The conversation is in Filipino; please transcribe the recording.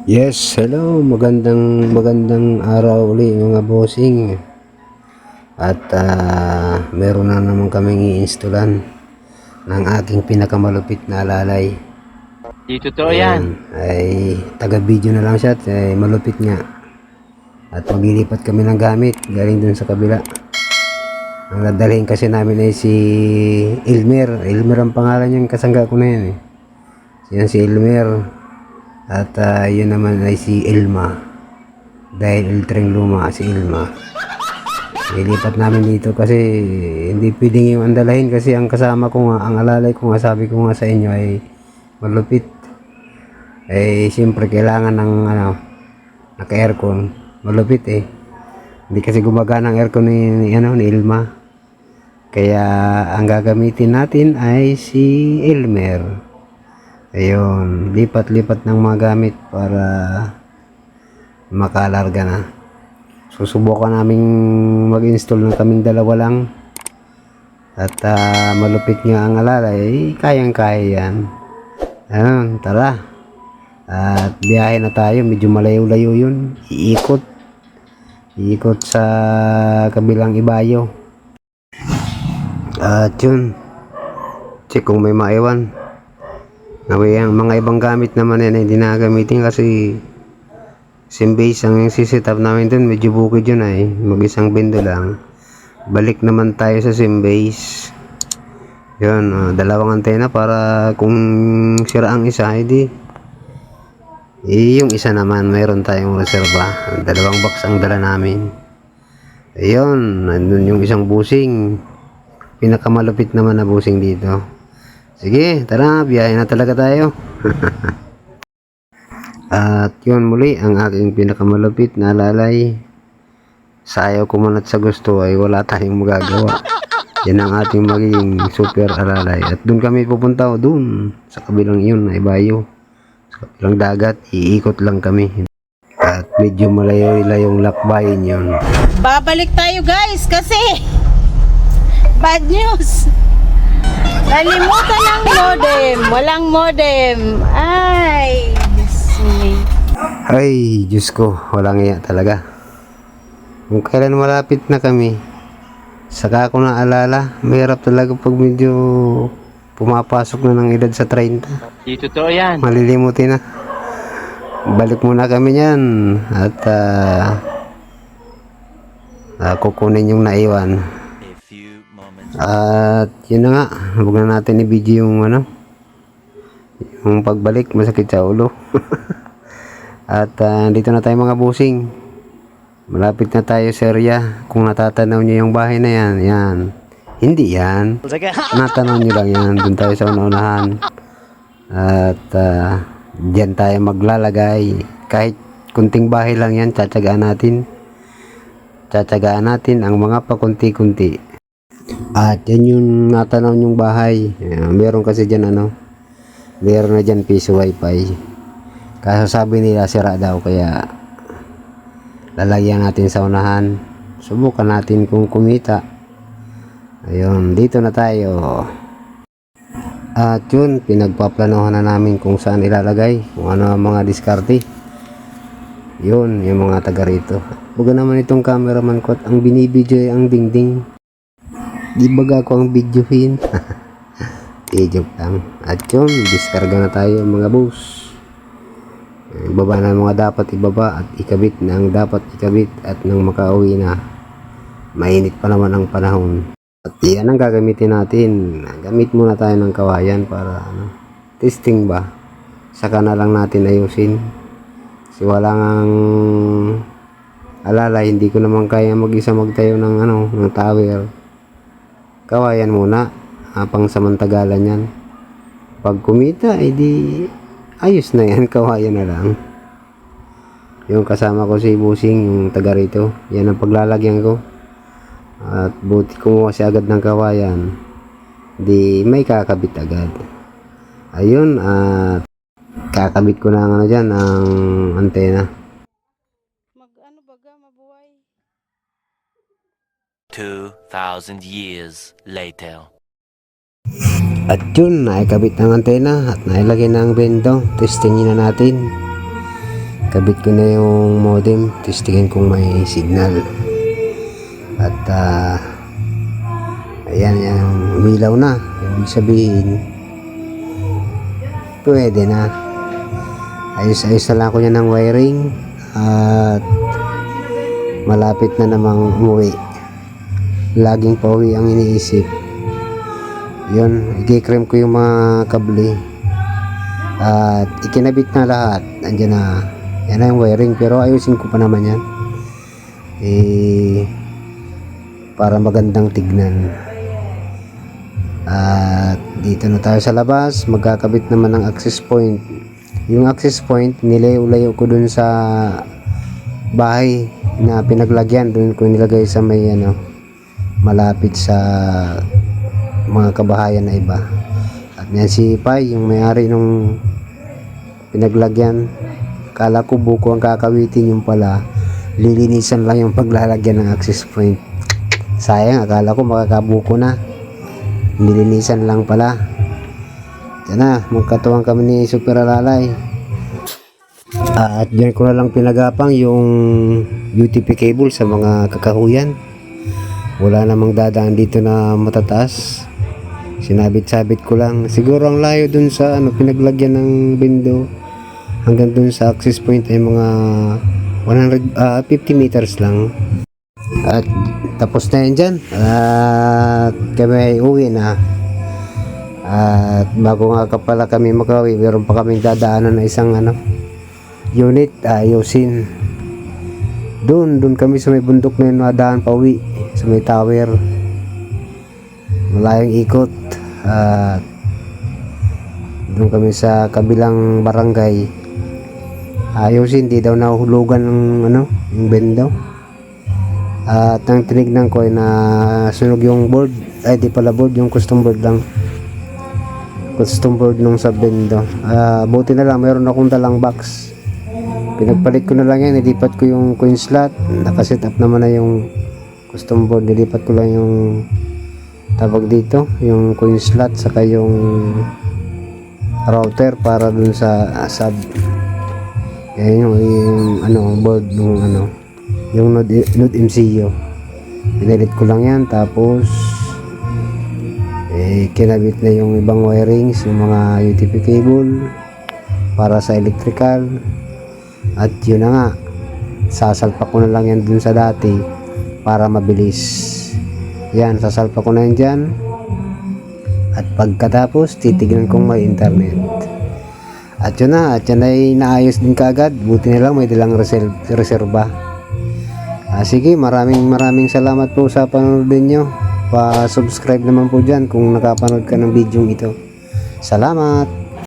Yes, hello. Magandang araw uli mga bossing. At meron na naman kaming i-installan ng aking pinakamalupit na alalay. Di totoo yan. Ay taga-video na lang siya at malupit nga. At maglilipat kami ng gamit galing dun sa kabila. Ang dadalhin kasi namin ay si Elmer. Elmer ang pangalan niyang kasangga ko na yan eh. Yan si Elmer. At yun naman ay si Ilma. Dahil ultrang luma si Ilma. Ilipat namin dito kasi hindi pwedeng yung andalahin kasi ang kasama ko nga, ang alalay ko nga, sabi ko nga sa inyo ay malupit. Eh siyempre kailangan ng naka-aircon. Malupit eh. Hindi kasi gumagana ang aircon ni Ilma. Kaya ang gagamitin natin ay si Elmer. Ayun, lipat-lipat ng mga gamit para makalarga na. Susubukan naming mag-install ng kaming dalawa lang. At malupit nga ang alalay, kayang-kaya yan. Ayun, tara. At biyahe na tayo, medyo malayo-layo yun. Iikot sa kabilang ibayo. At yun, check kung may maiwan. Ang mga ibang gamit naman yan hindi nakagamitin kasi sim base ang siset up namin dun, medyo bukid yun ay mag-isang bendo lang. Balik naman tayo sa sim base. Yun, dalawang antena para kung sira ang isa hindi yung isa naman mayroon tayong reserva. Dalawang box ang dala namin. Ayun, nandun yung isang busing, pinakamalupit naman na busing dito. Sige, tara, biyahe na talaga tayo. At yun muli, ang aking pinakamalupit na alalay. Sa ayaw ko man at sa gusto ay wala tayong magagawa. Yan ang ating magiging super alalay. At dun kami pupunta, dun sa kabilang yun ay bayo. Sa kabilang dagat, iikot lang kami. At medyo malayo-layong lakbayin yun. Babalik tayo guys kasi bad news. Nalimutan ng modem. Walang modem. Ay, Diyos me. Ay, Diyos ko, walang iya talaga. Kung kailan malapit na kami, saka ako naalala, mahirap talaga pag medyo pumapasok na ng edad sa 30. Di totoo yan. Malilimutin na. Balik muna kami yan at kukunin yung naiwan. At yun na nga, huwag na natin i-video yung yung pagbalik, masakit sa ulo. At dito na tayo mga busing, malapit na tayo sa area. Kung natatanaw nyo yung bahay na yan, yan, hindi yan, natanaw nyo lang yan, dun tayo sa unahan. At dyan tayo maglalagay, kahit kunting bahay lang yan, tsatsagaan natin ang mga pakunti-kunti. At yan yung natanaw yung bahay. Meron kasi dyan meron na dyan piso wifi. Kaso sabi nila sira daw, kaya lalagyan natin sa unahan. Subukan natin kung kumita. Ayun, dito na tayo. At yun, pinagpaplanohan na namin kung saan ilalagay, kung ano ang mga diskarte. Yun, yung mga taga rito. Buga naman itong cameraman ko at ang binibidyo ay ang dingding. Di baga ko ang videohin. Joke lang. At yun, diskarga na tayo mga boss. Ibaba na mga dapat ibaba at ikabit na ang dapat ikabit at nang makauwi na. Mainit pa naman ang panahon. At yan ang gagamitin natin. Gamit muna tayo ng kawayan para testing ba. Saka na lang natin ayusin. Kasi wala ngang alalay, hindi ko naman kaya mag-isa magtayo ng ng tower. Kawayan muna, pang samantagalan yan. Pag kumita, edi ayos na yan, kawayan na lang. Yung kasama ko si Busing, yung taga rito, yan ang paglalagyan ko. At buti kumuha siya agad ng kawayan, di may kakabit agad. Ayun, at kakabit ko na dyan, ang antena. Mag-ano baga, mabuhay. 2,000 years later. At yun, naikabit ng antena at nailagay na ang bendo. Testingin na natin. kabit ko na yung modem, testingin kung may signal. At ayan, umilaw na. Ibig sabihin pwede na. Ayos na lang ako niya ng wiring at malapit na namang umuwi. Laging pauwi ang iniisip. Yun, i-cream ko yung mga kable at ikinabit na lahat. Andyan na, yan na yung wiring, pero ayusin ko pa naman yan para magandang tignan. At dito na tayo sa labas, magkakabit naman ng access point. Yung access point nilayo-layo ko dun sa bahay na pinaglagyan, dun ko nilagay sa may malapit sa mga kabahayan na iba. At yan si Pai, yung may-ari nung pinaglagyan. Kala ko buko ang kakawitin, yung pala lilinisan lang yung paglalagyan ng access point. Sayang, akala ko makakabuko na, nilinisan lang pala. Yan na, magkatuwang kami ni Super Alalay. At dyan ko na lang pinagapang yung UTP cable sa mga kakahuyan. Wala namang dadaan dito na matataas. Sinabit-sabit ko lang. Siguro ang layo dun sa pinaglagyan ng window hanggang dun sa access point ay mga 50 meters lang. At tapos na yan dyan. At kami ay uwi na. At bago nga pala kami makauwi, meron pa kaming dadaanan na isang unit, ayusin. Doon kami sa may bundok na yun, nadaan pa uwi sa may tower. Malayong ikot. At doon kami sa kabilang barangay, ayusin, di daw nahuhulugan ng yung bendo. At ang tinignan ko ay sunog yung board, ay di pala board, yung custom board lang, custom board nung sa bendo. Buti na lang mayroon akong dalang box, pinagpalit ko na lang yan, nilipat ko yung coin slot, nakaset up naman na yung custom board, nilipat ko lang yung tawag dito, yung coin slot saka yung router para dun sa sub. Yan yung board nung yung Node MCU, pinalit ko lang yan. Tapos kinabit na yung ibang wirings, yung mga UTP cable para sa electrical. At yun na nga, sasalpak ko na lang yan dun sa dati para mabilis. Yan, sasalpak ko na yan dyan. At pagkatapos titignan kong may internet. At yun na, at yan ay naayos din kaagad. Buti na lang may dalang reserba. Sige, maraming salamat po sa panonood ninyo. Pa-subscribe naman po dyan kung nakapanood ka ng video ito. Salamat!